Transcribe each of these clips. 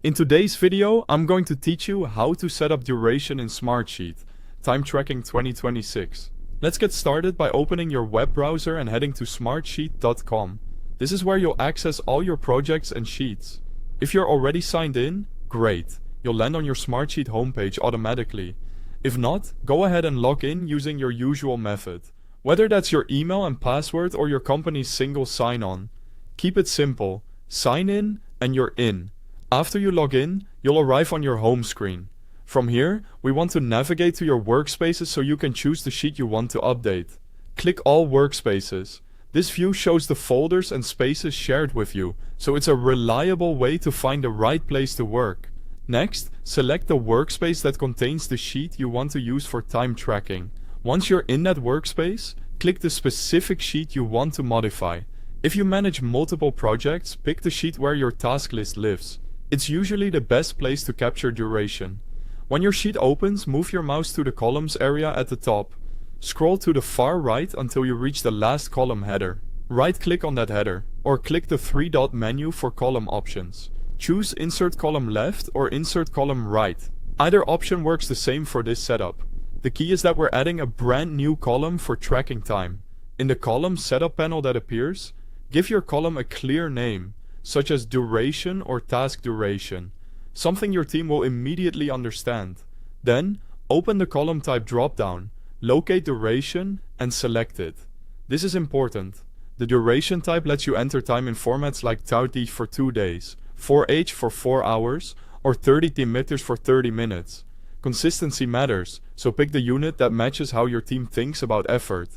In today's video, I'm going to teach you how to set up duration in Smartsheet, Time Tracking 2026. Let's get started by opening your web browser and heading to smartsheet.com. This is where you'll access all your projects and sheets. If you're already signed in, great. You'll land on your Smartsheet homepage automatically. If not, go ahead and log in using your usual method. Whether that's your email and password or your company's single sign-on. Keep it simple. Sign in and you're in. After you log in, you'll arrive on your home screen. From here, we want to navigate to your workspaces so you can choose the sheet you want to update. Click All Workspaces. This view shows the folders and spaces shared with you, so it's a reliable way to find the right place to work. Next, select the workspace that contains the sheet you want to use for time tracking. Once you're in that workspace, click the specific sheet you want to modify. If you manage multiple projects, pick the sheet where your task list lives. It's usually the best place to capture duration. When your sheet opens, move your mouse to the columns area at the top. Scroll to the far right until you reach the last column header. Right-click on that header, or click the three-dot menu for column options. Choose Insert Column Left or Insert Column Right. Either option works the same for this setup. The key is that we're adding a brand new column for tracking time. In the column setup panel that appears, give your column a clear name, such as duration or task duration, something your team will immediately understand. Then, open the column type drop-down, locate duration, and select it. This is important. The duration type lets you enter time in formats like 30 for 2 days, 4H for 4 hours, or 30 meters for 30 minutes. Consistency matters, so pick the unit that matches how your team thinks about effort.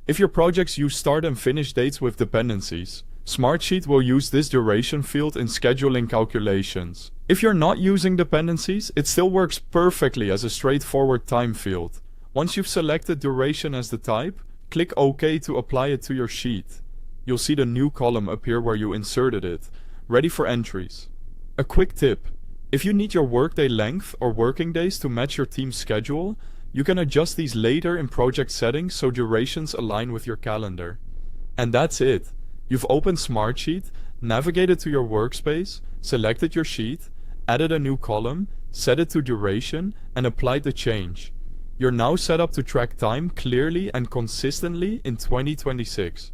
If your projects use start and finish dates with dependencies, Smartsheet will use this duration field in scheduling calculations. If you're not using dependencies, it still works perfectly as a straightforward time field. Once you've selected duration as the type, click OK to apply it to your sheet. You'll see the new column appear where you inserted it, ready for entries. A quick tip: if you need your workday length or working days to match your team's schedule, you can adjust these later in project settings so durations align with your calendar. And that's it. You've opened Smartsheet, navigated to your workspace, selected your sheet, added a new column, set it to duration, and applied the change. You're now set up to track time clearly and consistently in 2026.